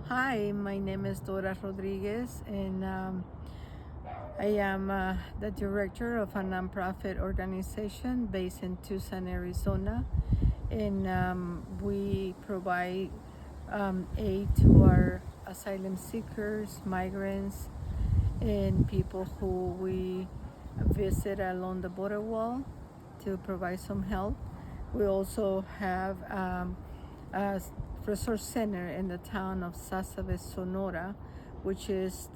Hi, my name is Dora Rodrigues, and I am the director of a nonprofit organization based in Tucson, Arizona. And we provide aid to our asylum seekers, migrants, and people who we visit along the border wall to provide some help. We also have a resource center in the town of Salvador, Sonora, which is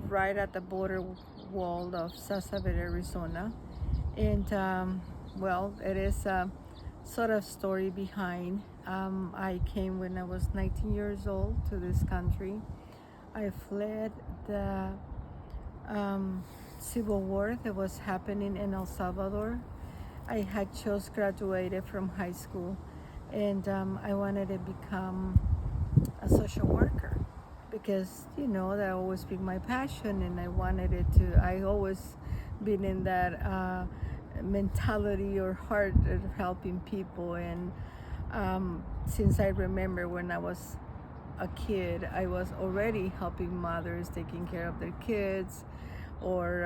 right at the border wall of Salvador, Arizona. And it is a sort of story behind. I came when I was 19 years old to this country. I fled the civil war that was happening in El Salvador. I had just graduated from high school, and I wanted to become a social worker because that always been my passion, and I wanted it to. I always been in that mentality or heart of helping people, and since I remember when I was a kid, I was already helping mothers taking care of their kids, or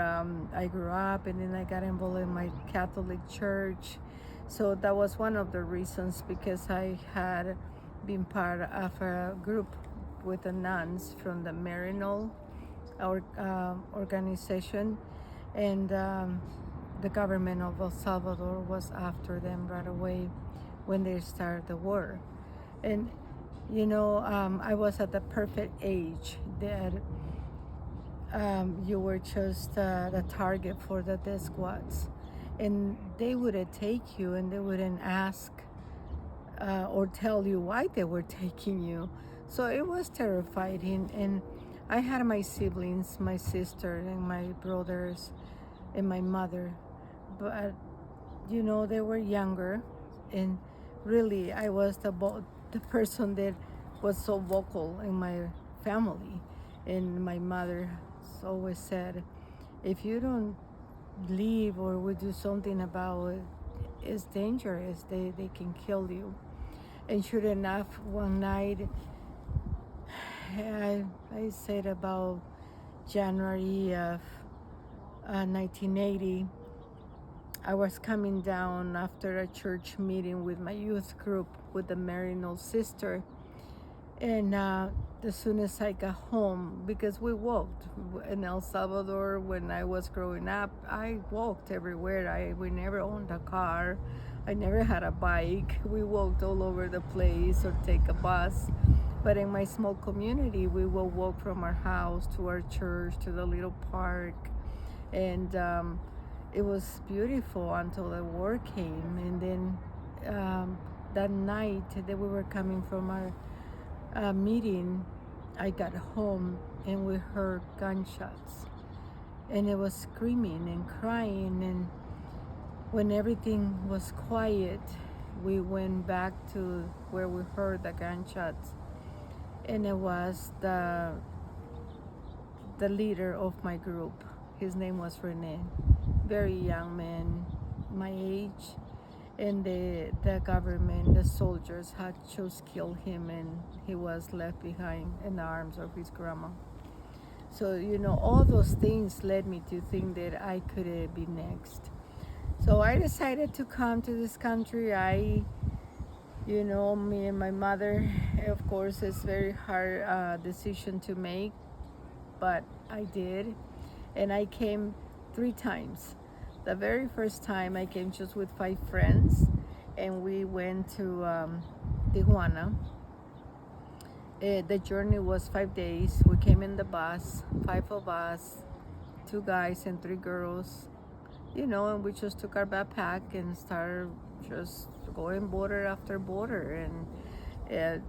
I grew up and then I got involved in my Catholic church. So that was one of the reasons, because I had been part of a group with the nuns from the Marinol organization, and the government of El Salvador was after them right away when they started the war. And I was at the perfect age that you were just the target for the death squads, and they wouldn't take you, and they wouldn't ask or tell you why they were taking you. So it was terrifying. And I had my siblings, my sister and my brothers and my mother, but they were younger, and really I was the person that was so vocal in my family. And my mother always said, if you don't leave or we do something about it, it's dangerous. They can kill you. And sure enough, one night, I said about January of 1980, I was coming down after a church meeting with my youth group with the Marinol sister. And as soon as I got home, because we walked in El Salvador when I was growing up, I walked everywhere. We never owned a car. I never had a bike. We walked all over the place or take a bus. But in my small community, we will walk from our house to our church to the little park. And it was beautiful until the war came. And then that night that we were coming from our meeting, I got home and we heard gunshots, and it was screaming and crying. And when everything was quiet, we went back to where we heard the gunshots, and it was the leader of my group. His name was Rene, very young man, my age. And the government, the soldiers had just killed him, and he was left behind in the arms of his grandma. So all those things led me to think that I could be next. So I decided to come to this country. Me and my mother, of course, it's very hard decision to make, but I did. And I came 3 times. The very first time I came just with 5 friends, and we went to Tijuana. The journey was 5 days. We came in the bus, 5 of us, 2 guys and 3 girls, and we just took our backpack and started just going border after border. And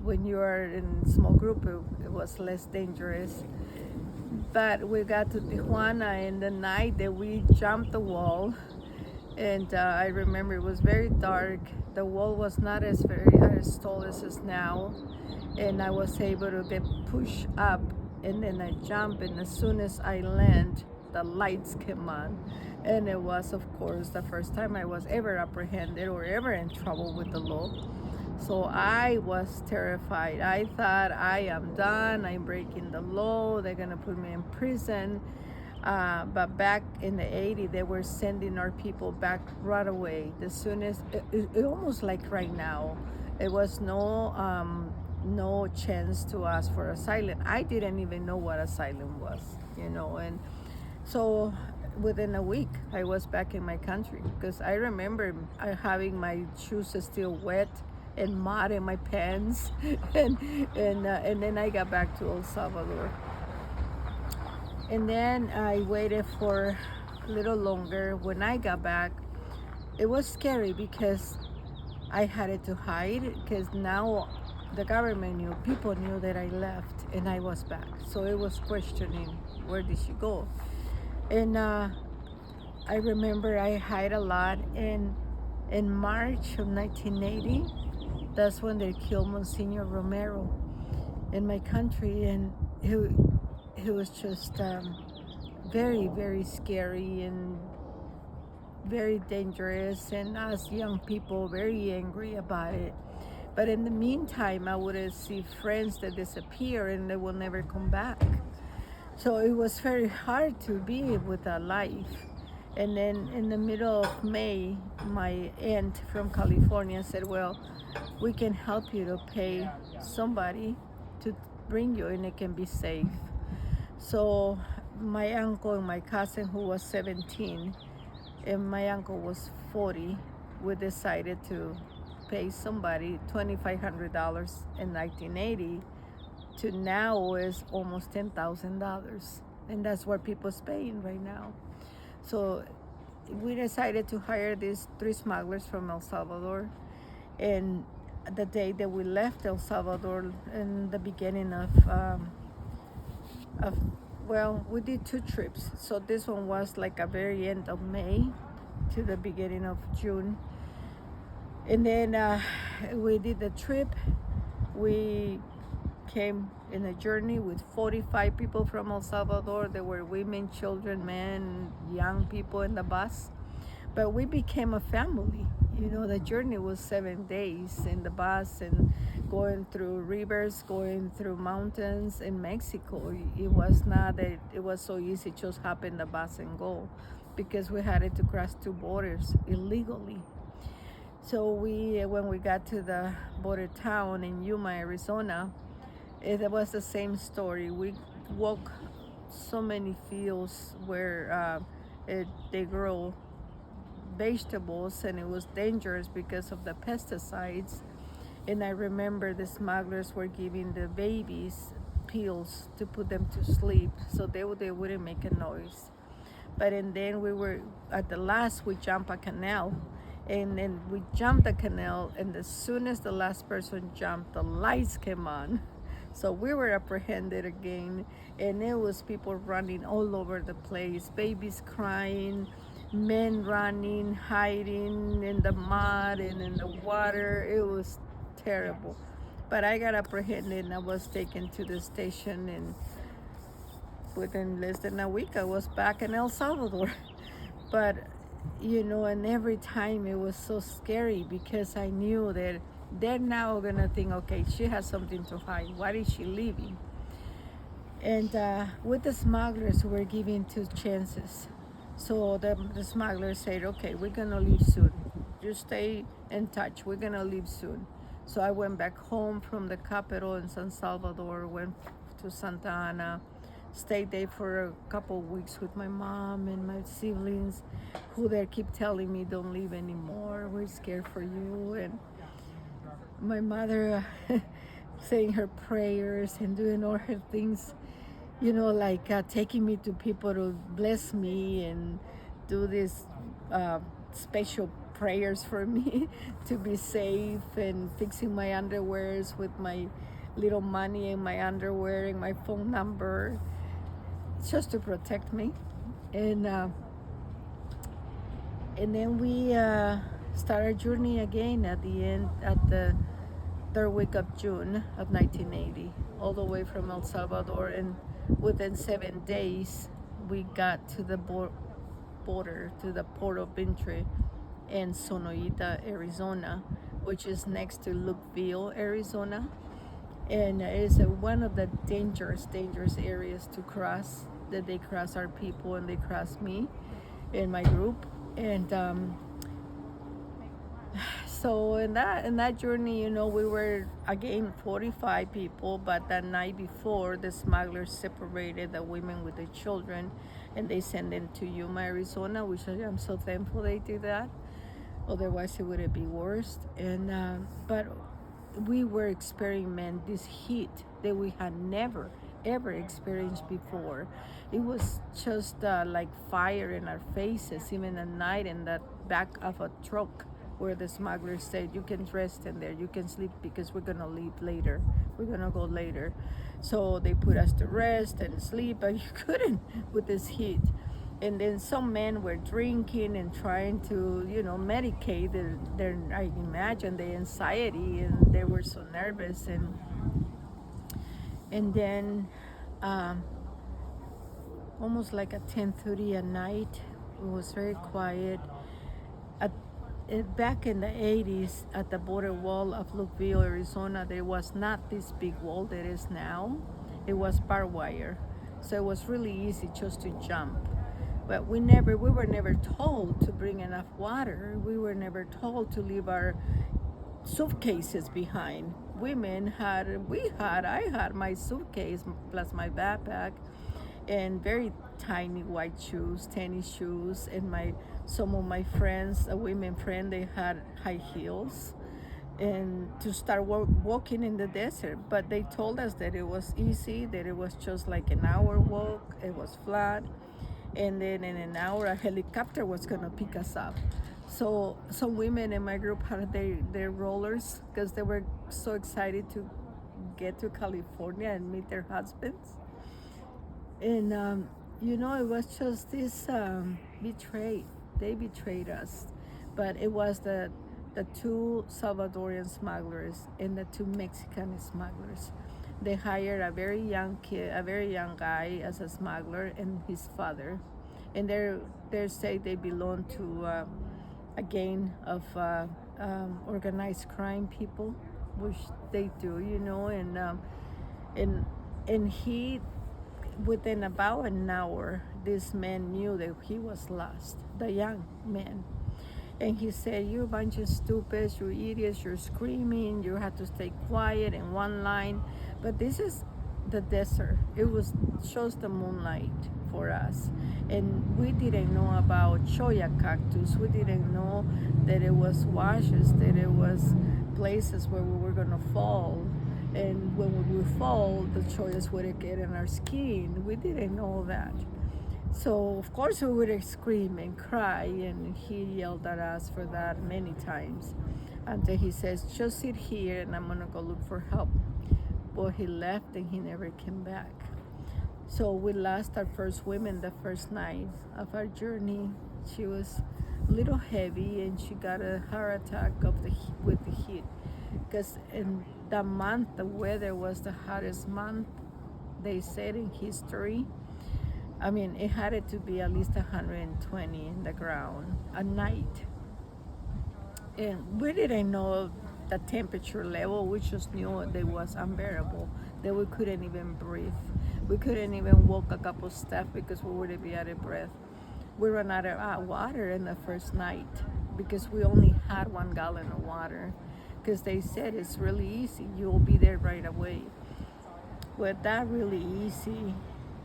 when you are in a small group, it was less dangerous. But we got to Tijuana in the night that we jumped the wall, and I remember it was very dark. The wall was not as tall as it is now, and I was able to get pushed up, and then I jumped, and as soon as I land, the lights came on, and it was, of course, the first time I was ever apprehended or ever in trouble with the law. So I was terrified. I thought, I am done. I'm breaking the law. They're going to put me in prison. But back in the 80s, they were sending our people back right away. The soonest, it almost like right now, it was no chance to ask for asylum. I didn't even know what asylum was, and so within a week, I was back in my country, because I remember having my shoes still wet and mud in my pants, and then I got back to El Salvador. And then I waited for a little longer. When I got back, it was scary because I had to hide, because now the government knew, people knew that I left and I was back. So it was questioning, where did she go? And I remember I hid a lot. And in March of 1980, that's when they killed Monsignor Romero in my country. And he was just very, very scary and very dangerous, and us young people very angry about it. But in the meantime, I would see friends that disappear and they will never come back. So it was very hard to be with a life. And then in the middle of May, my aunt from California said, well, we can help you to pay somebody to bring you, and it can be safe. So my uncle and my cousin, who was 17, and my uncle was 40, we decided to pay somebody $2,500 in 1980 to now is almost $10,000. And that's what people's paying right now. So we decided to hire these 3 smugglers from El Salvador. And the day that we left El Salvador, in the beginning well, we did 2 trips. So this one was like a very end of May to the beginning of June. And then we did the trip. We came in a journey with 45 people from El Salvador. There were women, children, men, young people in the bus. But we became a family. The journey was 7 days in the bus, and going through rivers, going through mountains in Mexico. It was not that it was so easy to just hop in the bus and go, because we had to cross 2 borders illegally. So when we got to the border town in Yuma, Arizona, it was the same story. We walked so many fields where they grow vegetables, and it was dangerous because of the pesticides. And I remember the smugglers were giving the babies pills to put them to sleep so they wouldn't make a noise. And then we were at the last, we jumped a canal, and then we jumped the canal, and as soon as the last person jumped, the lights came on. So we were apprehended again, and it was people running all over the place, babies crying, men running, hiding in the mud and in the water. It was terrible. But I got apprehended and I was taken to the station, and within less than a week I was back in El Salvador. But and every time it was so scary, because I knew that they're now gonna think, okay, she has something to hide. Why is she leaving? And with the smugglers, we're giving 2 chances. So the smugglers said, okay, we're gonna leave soon. Just stay in touch. We're gonna leave soon. So I went back home from the capital in San Salvador, went to Santa Ana, stayed there for a couple of weeks with my mom and my siblings, who they keep telling me, don't leave anymore. We're scared for you. And my mother saying her prayers and doing all her things, like taking me to people to bless me and do these special prayers for me to be safe, and fixing my underwears with my little money and my underwear and my phone number, just to protect me. And then we start our journey again at the 3rd week of June of 1980, all the way from El Salvador. And within 7 days, we got to the border, to the port of entry in Sonoita, Arizona, which is next to Lukeville, Arizona. And it's one of the dangerous areas to cross, that they cross our people and they cross me and my group. And so in that journey, we were again 45 people, but that night before, the smugglers separated the women with the children, and they sent them to Yuma, Arizona, which I'm so thankful they did that. Otherwise, it would be worse. And but we were experiencing this heat that we had never ever experienced before. It was just like fire in our faces, even at night, in the back of a truck where the smugglers said, you can rest in there, you can sleep, because we're gonna leave later, we're gonna go later. So they put us to rest and sleep, but you couldn't with this heat. And then some men were drinking and trying to, medicate their I imagine, the anxiety, and they were so nervous. And then almost like at 10:30 at night, it was very quiet. At, Back in the 80s, at the border wall of Lukeville, Arizona, there was not this big wall that is now. It was barbed wire, so it was really easy just to jump. But we were never told to bring enough water. We were never told to leave our suitcases behind. I had my suitcase plus my backpack and very tiny white shoes, tennis shoes, and some of my friends, a women friend, they had high heels, and to start walking in the desert. But they told us that it was easy, that it was just like an hour walk, it was flat, and then in an hour a helicopter was gonna pick us up. So some women in my group had their rollers, because they were so excited to get to California and meet their husbands. And it was just this betrayed. They betrayed us. But it was the two Salvadorian smugglers and the two Mexican smugglers. They hired a very young guy as a smuggler, and his father. And they say they belong to a gang of organized crime people, which they do, and he, within about an hour, this man knew that he was lost, the young man. And he said, you're a bunch of stupids, you're idiots, you're screaming, you have to stay quiet in one line. But this is the desert. It was just the moonlight for us. And we didn't know about cholla cactus. We didn't know that it was washes, that it was places where we were gonna fall. And when we would fall, the chollas would get in our skin. We didn't know that. So of course we would scream and cry, and he yelled at us for that many times until he says, just sit here and I'm gonna go look for help. Well, he left and he never came back. So we lost our first woman the first night of our journey. She was a little heavy and she got a heart attack with the heat, because in that month the weather was the hottest month, they said, in history. I mean, it had it to be at least 120 in the ground at night. And we didn't know the temperature level. We just knew it was unbearable, that we couldn't even breathe. We couldn't even walk a couple steps because we would be out of breath. We ran out of water in the first night because we only had 1 gallon of water, because they said it's really easy, you'll be there right away. Well, that really easy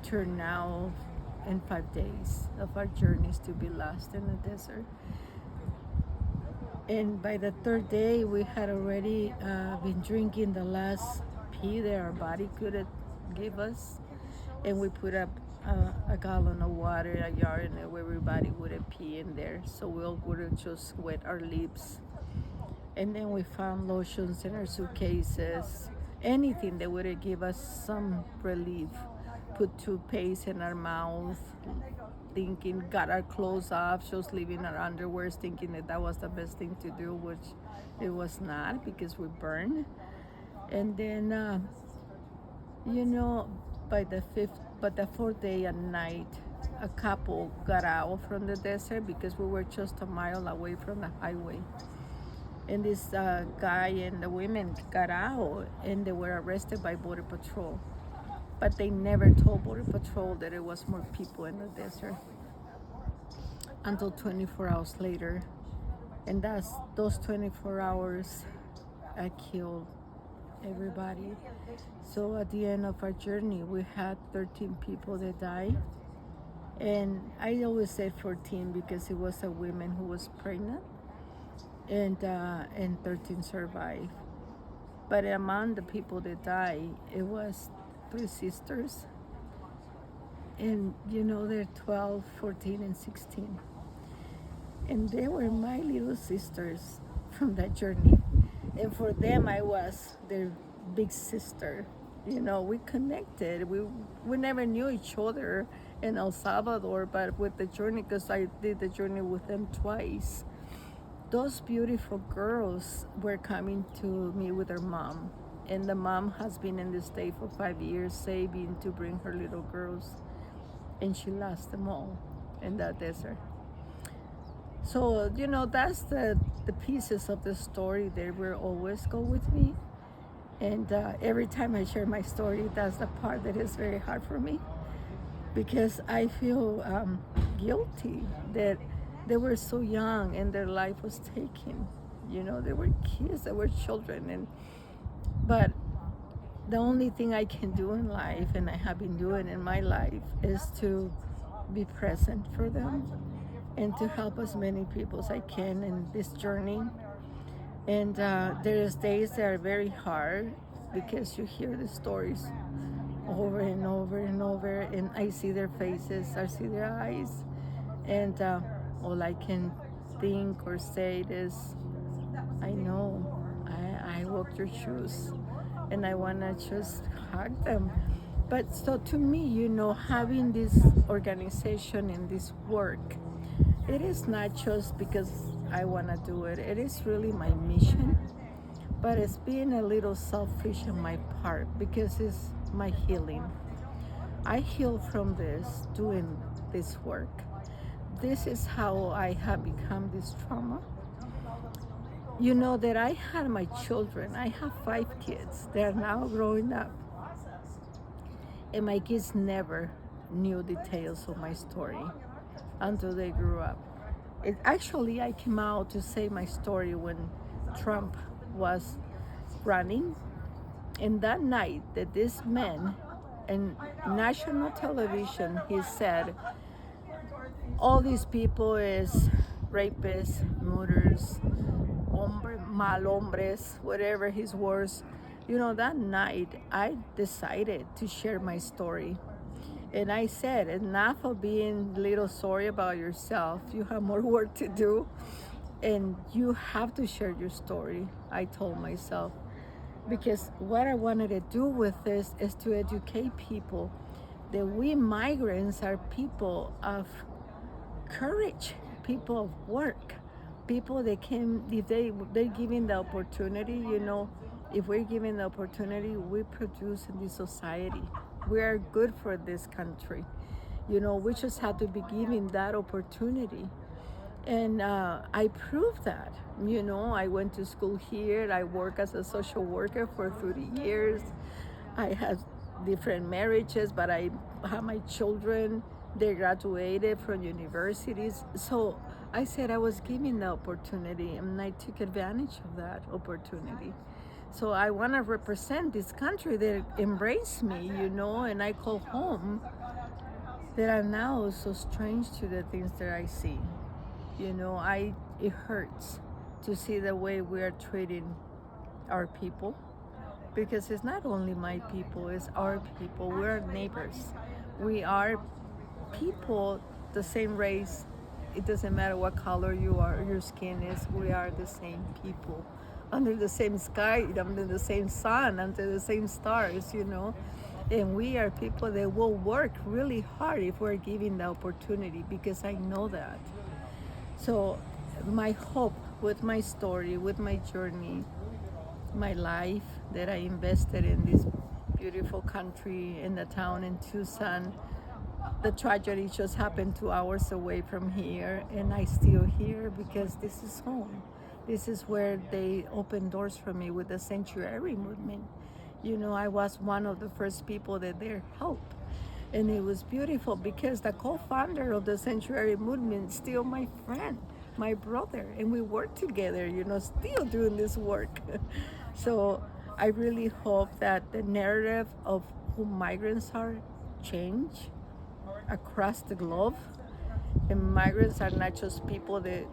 turned out in 5 days of our journeys to be lost in the desert. And by the 3rd day, we had already been drinking the last pee that our body could give us. And we put up a gallon of water, a yard, and everybody would pee in there. So we all would just wet our lips. And then we found lotions in our suitcases, anything that would give us some relief. Put toothpaste in our mouth, got our clothes off, just leaving our underwears, thinking that was the best thing to do, which it was not, because we burned. And then, by the 4th day at night, a couple got out from the desert because we were just a mile away from the highway. And this guy and the women got out and they were arrested by Border Patrol. But they never told Border Patrol that it was more people in the desert until 24 hours later. And that's those 24 hours I killed everybody. So at the end of our journey, we had 13 people that died. And I always say 14 because it was a woman who was pregnant, and 13 survived. But among the people that died, it was 3 sisters, and they're 12, 14, and 16. And they were my little sisters from that journey. And for them, I was their big sister. We connected. We never knew each other in El Salvador, but with the journey, because I did the journey with them twice, those beautiful girls were coming to me with their mom. And the mom has been in the state for 5 years, saving to bring her little girls. And she lost them all in that desert. So, that's the pieces of the story that will always go with me. And every time I share my story, that's the part that is very hard for me, because I feel guilty that they were so young and their life was taken. They were kids, they were children. But the only thing I can do in life, and I have been doing in my life, is to be present for them and to help as many people as I can in this journey. And there's days that are very hard because you hear the stories over and over and over, and I see their faces, I see their eyes, and all I can think or say is, I know I walk your shoes, and I want to just hug them. But so to me, having this organization and this work, it is not just because I want to do it. It is really my mission, but it's being a little selfish on my part because it's my healing. I heal from this, doing this work. This is how I have become this trauma. That I had my children. I have 5 kids. They're now growing up. And my kids never knew details of my story until they grew up. Actually, I came out to say my story when Trump was running. And that night that this man in national television, he said, all these people is rapists, murderers, mal hombres, whatever his words. That night I decided to share my story. And I said, enough of being little sorry about yourself. You have more work to do, and you have to share your story, I told myself. Because what I wanted to do with this is to educate people that we migrants are people of courage, people of work, people that can, if they're given the opportunity, if we're given the opportunity, we produce in this society. We are good for this country. We just have to be given that opportunity. And I proved that. I went to school here. I work as a social worker for 30 years. I had different marriages, but I have my children. They graduated from universities. So I said I was given the opportunity, and I took advantage of that opportunity. So I want to represent this country that embraced me, and I call home, that are now so strange to the things that I see. It hurts to see the way we are treating our people, because it's not only my people, it's our people. We're neighbors. We are people, the same race. It doesn't matter what color you are, your skin is. We are the same people, under the same sky, under the same sun, under the same stars, And we are people that will work really hard if we're given the opportunity, because I know that. So my hope with my story, with my journey, my life that I invested in this beautiful country, in the town in Tucson. The tragedy just happened 2 hours away from here, and I still here because this is home. This is where they opened doors for me with the sanctuary movement. You know, I was one of the first people that they helped. And it was beautiful because the co-founder of the sanctuary movement is still my friend, my brother, and we work together, you know, still doing this work. So I really hope that the narrative of who migrants are change across the globe. And migrants are not just people that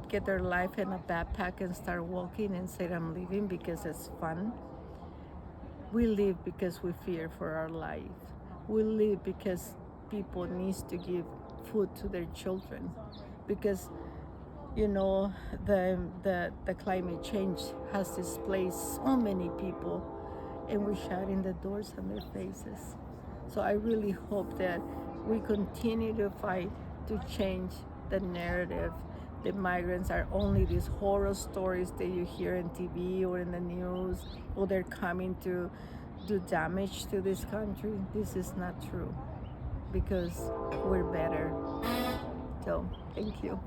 get their life in a backpack and start walking and say, I'm leaving because it's fun. We live because we fear for our life. We live because people need to give food to their children. Because, you know, the climate change has displaced so many people, and we're shutting the doors on their faces. So I really hope that we continue to fight to change the narrative that migrants are only these horror stories that you hear on TV or in the news, or they're coming to do damage to this country. This is not true because we're better. So, thank you.